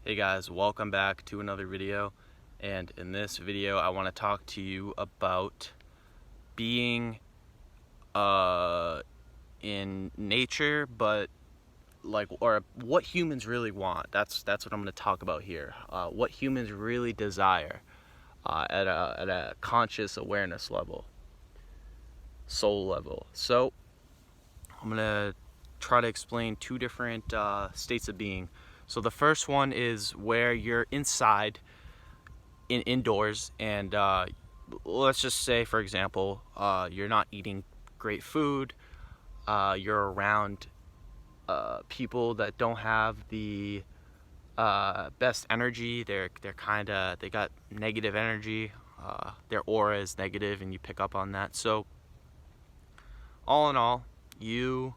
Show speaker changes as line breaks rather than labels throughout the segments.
Hey guys, welcome back to another video, and in this video I want to talk to you about being in nature, but or what humans really want. That's what I'm going to talk about here. What humans really desire at a conscious awareness level, soul level. So I'm going to try to explain two different states of being. So the first one is where you're inside, indoors, and let's just say, for example, you're not eating great food. You're around people that don't have the best energy. They got negative energy. Their aura is negative, and you pick up on that. So all in all, you're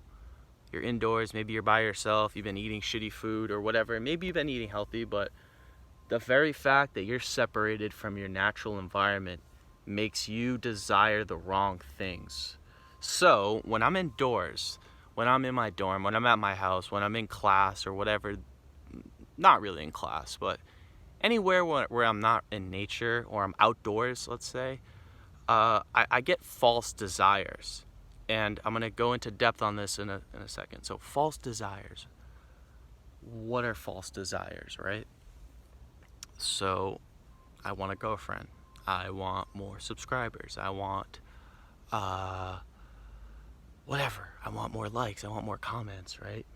indoors. Maybe you're by yourself. You've been eating shitty food or whatever. Maybe you've been eating healthy, but the very fact that you're separated from your natural environment makes you desire the wrong things. So when I'm indoors, when I'm in my dorm, when I'm at my house, when I'm in class or whatever, not really in class, but anywhere where I'm not in nature or I'm outdoors, let's say, I get false desires. And I'm going to go into depth on this in a second. So false desires. What are false desires, right? So I want a girlfriend. I want more subscribers. I want whatever. I want more likes. I want more comments, right?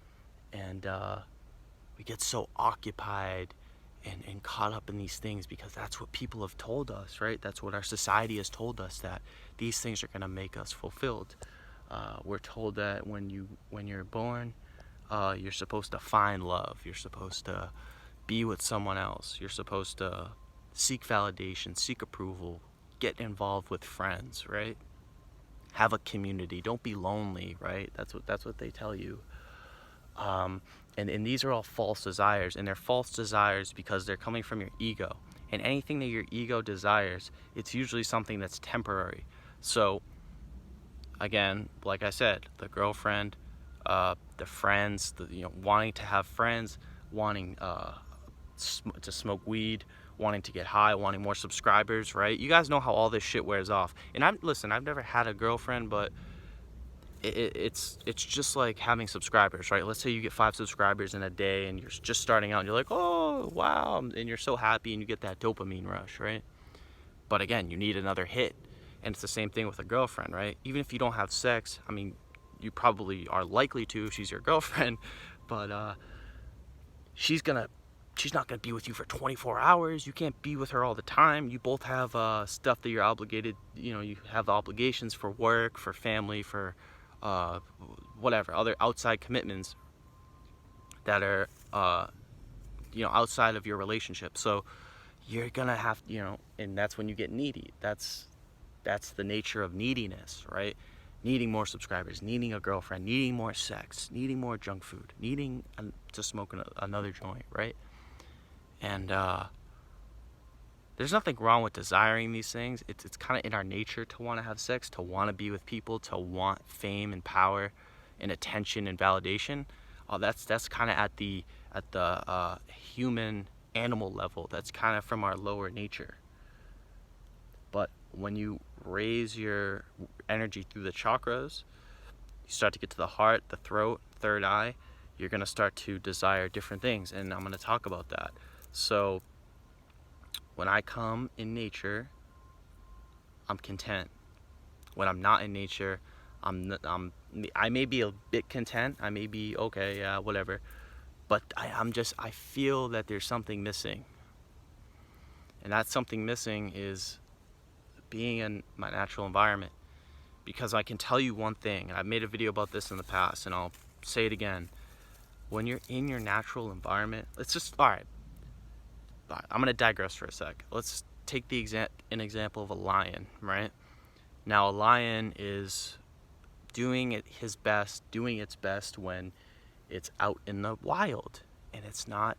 And we get so occupied and caught up in these things because that's what people have told us, right? That's what our society has told us, that these things are going to make us fulfilled. We're told that when you're born, you're supposed to find love. You're supposed to be with someone else. You're supposed to seek validation, seek approval, get involved with friends, right? Have a community. Don't be lonely, right? That's what they tell you. And these are all false desires, and they're false desires because they're coming from your ego. And anything that your ego desires, it's usually something that's temporary. So again, like I said, the girlfriend, the friends, wanting to have friends, wanting to smoke weed, wanting to get high, wanting more subscribers, right? You guys know how all this shit wears off. And I've never had a girlfriend, but it's just like having subscribers, right? Let's say you get 5 subscribers in a day and you're just starting out and you're like, oh wow, and you're so happy and you get that dopamine rush, right? But again, you need another hit. And it's the same thing with a girlfriend, right? Even if you don't have sex, I mean, you probably are likely to if she's your girlfriend, but she's not gonna be with you for 24 hours. You can't be with her all the time. You both have stuff that you're obligated, you have obligations for work, for family, for whatever, other outside commitments that are, outside of your relationship. So you're gonna have, and that's when you get needy. That's the nature of neediness, right? Needing more subscribers, needing a girlfriend, needing more sex, needing more junk food, needing to smoke another joint, right? And there's nothing wrong with desiring these things. It's kind of in our nature to want to have sex, to want to be with people, to want fame and power and attention and validation. That's kind of at the human animal level. That's kind of from our lower nature. But when you raise your energy through the chakras, you start to get to the heart, the throat, third eye, you're going to start to desire different things. And I'm going to talk about that. So when I come in nature, I'm content. When I'm not in nature, I may be a bit content. I may be okay, yeah, whatever. But I feel that there's something missing. And that something missing is being in my natural environment. Because I can tell you one thing, and I've made a video about this in the past, and I'll say it again. When you're in your natural environment, all right, I'm going to digress for a sec. Let's take an example of a lion, right? Now, a lion is doing its best when it's out in the wild, and it's not,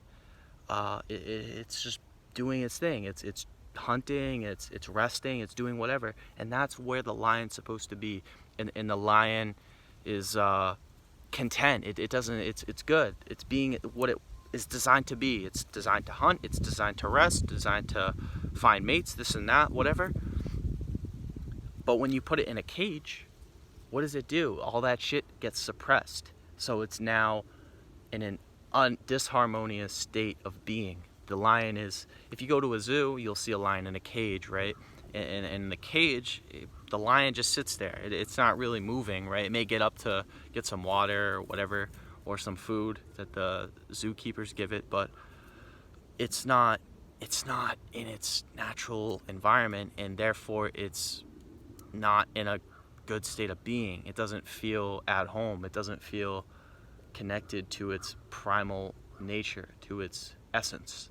it's just doing its thing. It's hunting, it's resting, it's doing whatever, and that's where the lion's supposed to be. And the lion is content. It's good. It's being what is designed to be. It's designed to hunt, it's designed to rest, designed to find mates, this and that, whatever. But when you put it in a cage, what does it do? All that shit gets suppressed. So it's now in an disharmonious state of being. The lion is, if you go to a zoo, you'll see a lion in a cage, right? And in the cage, the lion just sits there. It's not really moving, right? It may get up to get some water or whatever, or some food that the zookeepers give it, but it's not in its natural environment, and therefore it's not in a good state of being. It doesn't feel at home. It doesn't feel connected to its primal nature, to its essence.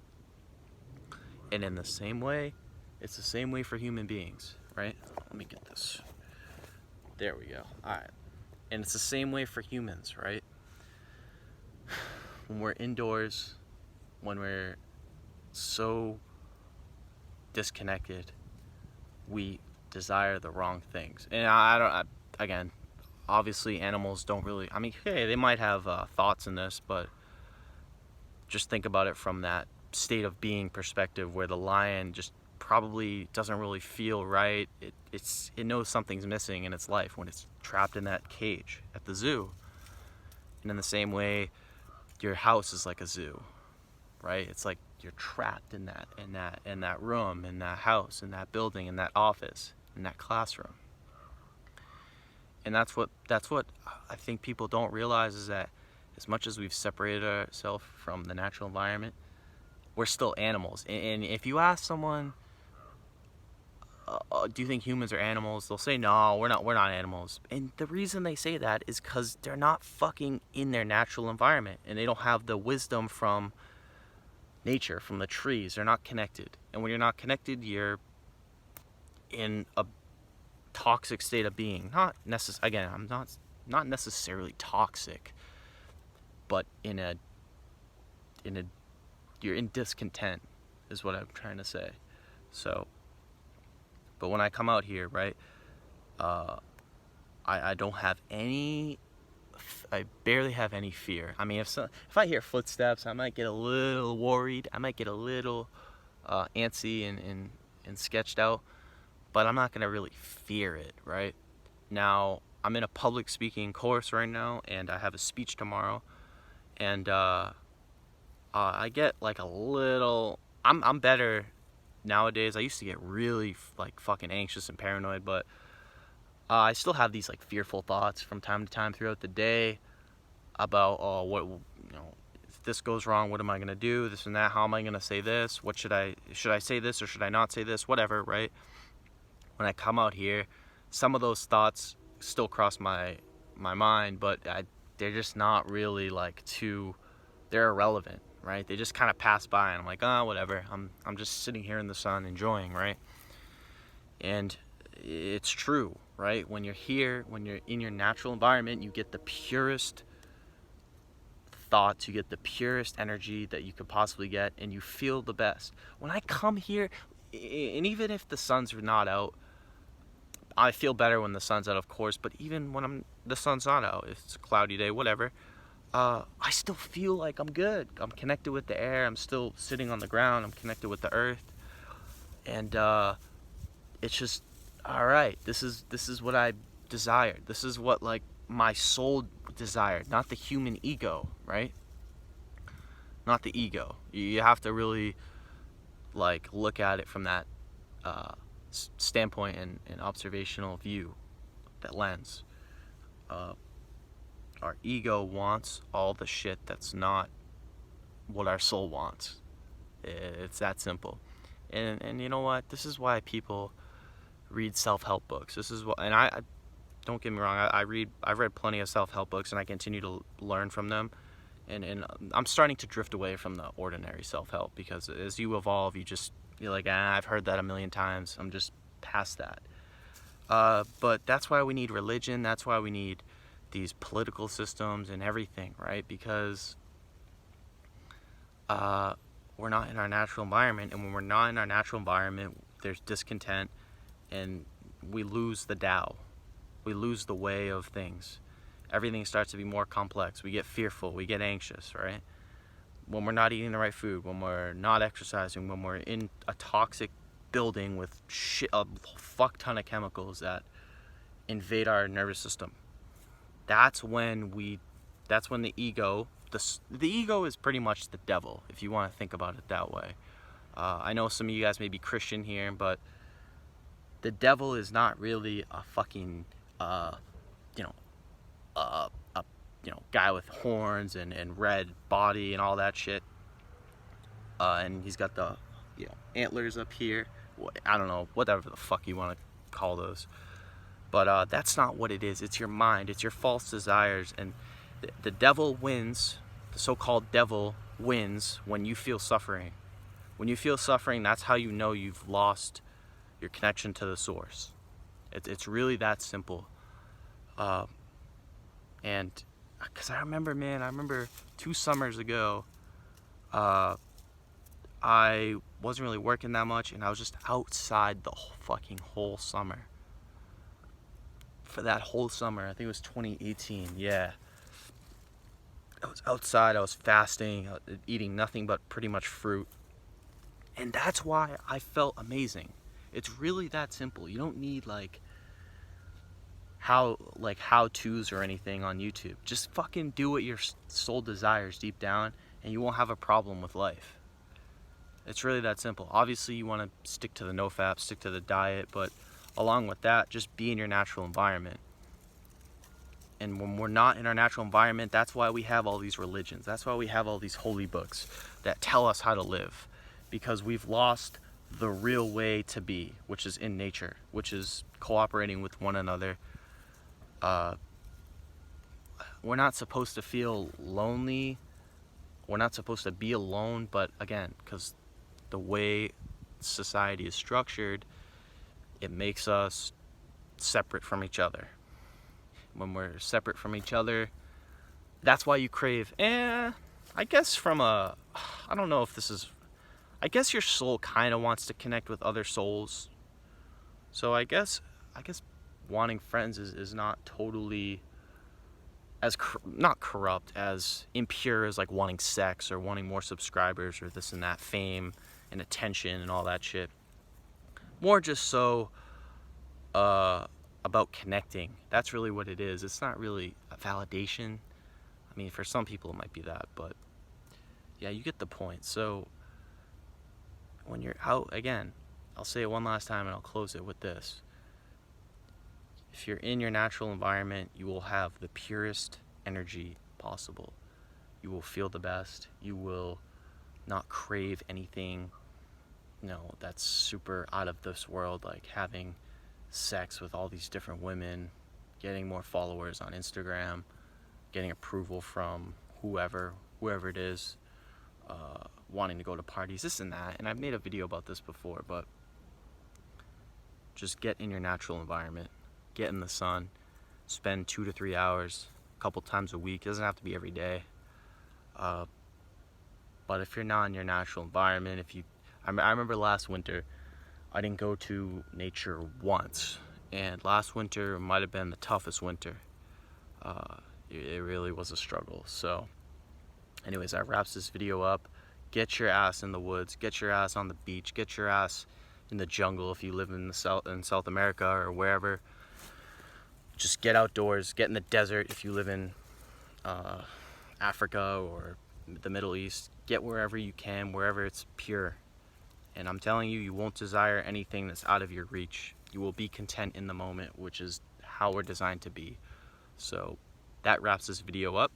And in the same way, it's the same way for human beings, right? Let me get this. There we go. All right. And it's the same way for humans, right? When we're indoors, when we're so disconnected, we desire the wrong things. And again, obviously animals don't really, I mean, hey, they might have thoughts in this, but just think about it from that state of being perspective, where the lion just probably doesn't really feel right. It knows something's missing in its life when it's trapped in that cage at the zoo. And in the same way, your house is like a zoo, right? It's like you're trapped in that room, in that house, in that building, in that office, in that classroom. And that's what I think people don't realize, is that as much as we've separated ourselves from the natural environment, we're still animals. And if you ask someone, do you think humans are animals? They'll say, no, we're not animals. And the reason they say that is because they're not fucking in their natural environment, and they don't have the wisdom from nature, from the trees. They're not connected. And when you're not connected, you're in a toxic state of being. Not necessarily toxic, but you're in discontent, is what I'm trying to say. So, but when I come out here, right, I don't have any, I barely have any fear. I mean, if I hear footsteps, I might get a little worried. I might get a little antsy and sketched out, but I'm not gonna really fear it, right? Now, I'm in a public speaking course right now, and I have a speech tomorrow, and I get like a little, I'm better nowadays. I used to get really like fucking anxious and paranoid, but I still have these like fearful thoughts from time to time throughout the day about, what, if this goes wrong, what am I gonna do, this and that, how am I gonna say this, what should I say this or should I not say this, whatever, right? When I come out here, some of those thoughts still cross my mind, but they're just not really like they're irrelevant, right? They just kind of pass by, and I'm like, whatever. I'm just sitting here in the sun enjoying, right? And it's true, right? When you're here, when you're in your natural environment, you get the purest thoughts, you get the purest energy that you could possibly get, and you feel the best. When I come here, and even if the sun's not out, I feel better when the sun's out, of course, but even when the sun's not out, if it's a cloudy day, whatever, I still feel like I'm good. I'm connected with the air. I'm still sitting on the ground. I'm connected with the earth. And it's just, all right, this is what I desired. This is what like my soul desired, not the human ego, right? Not the ego. You have to really like look at it from that standpoint and observational view, that lens. Our ego wants all the shit that's not what our soul wants. It's that simple. And you know what? This is why people read self-help books. This is what, and I don't get me wrong. I've read plenty of self-help books, and I continue to learn from them. And I'm starting to drift away from the ordinary self-help, because as you evolve, you're like, I've heard that a million times. I'm just past that. But that's why we need religion. That's why we need these political systems and everything, right? Because we're not in our natural environment, and when we're not in our natural environment, there's discontent, and we lose the Tao. We lose the way of things. Everything starts to be more complex. We get fearful. We get anxious, right? when we're not eating the right food, when we're not exercising, when we're in a toxic building with a fuck ton of chemicals that invade our nervous system. That's when the ego, the ego is pretty much the devil, if you want to think about it that way. I know some of you guys may be Christian here, but the devil is not really a fucking, you know, a guy with horns and red body and all that shit. And he's got the, antlers up here. I don't know, whatever the fuck you want to call those. But that's not what it is. It's your mind. It's your false desires. And the devil wins. The so-called devil wins when you feel suffering. When you feel suffering, that's how you know you've lost your connection to the source. It's really that simple. And because I remember 2 summers ago, I wasn't really working that much, and I was just outside the fucking whole summer. For that whole summer, I think it was 2018, yeah. I was outside, I was fasting, eating nothing but pretty much fruit. And that's why I felt amazing. It's really that simple. You don't need how-tos or anything on YouTube. Just fucking do what your soul desires deep down, and you won't have a problem with life. It's really that simple. Obviously, you want to stick to the no-fap, stick to the diet, but along with that, just be in your natural environment. And when we're not in our natural environment, that's why we have all these religions. That's why we have all these holy books that tell us how to live. Because we've lost the real way to be, which is in nature, which is cooperating with one another. We're not supposed to feel lonely. We're not supposed to be alone, but again, because the way society is structured, it makes us separate from each other. When we're separate from each other, that's why you crave, I guess I don't know if this is, I guess your soul kind of wants to connect with other souls. So I guess wanting friends is not totally as, not corrupt, as impure as like wanting sex or wanting more subscribers or this and that, fame and attention and all that shit. More just so about connecting. That's really what it is. It's not really a validation. I mean, for some people it might be that, but yeah, you get the point. So when you're out, again, I'll say it one last time and I'll close it with this. If you're in your natural environment, you will have the purest energy possible. You will feel the best. You will not crave anything, that's super out of this world, like having sex with all these different women, getting more followers on Instagram, getting approval from whoever it is, wanting to go to parties, this and that. And I've made a video about this before, but just get in your natural environment. Get in the sun. Spend 2 to 3 hours a couple times a week. It doesn't have to be every day. But if you're not in your natural environment, I remember last winter, I didn't go to nature once. And last winter might have been the toughest winter. It really was a struggle. So anyways, that wraps this video up. Get your ass in the woods. Get your ass on the beach. Get your ass in the jungle if you live in South America or wherever. Just get outdoors. Get in the desert if you live in Africa or the Middle East. Get wherever you can, wherever it's pure. And I'm telling you, you won't desire anything that's out of your reach. You will be content in the moment, which is how we're designed to be. So that wraps this video up.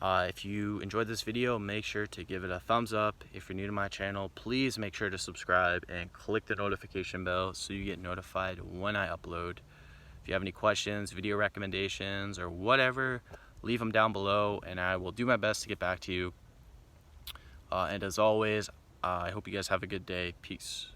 If you enjoyed this video, make sure to give it a thumbs up. If you're new to my channel, please make sure to subscribe and click the notification bell so you get notified when I upload. If you have any questions, video recommendations, or whatever, leave them down below and I will do my best to get back to you. And as always, I hope you guys have a good day. Peace.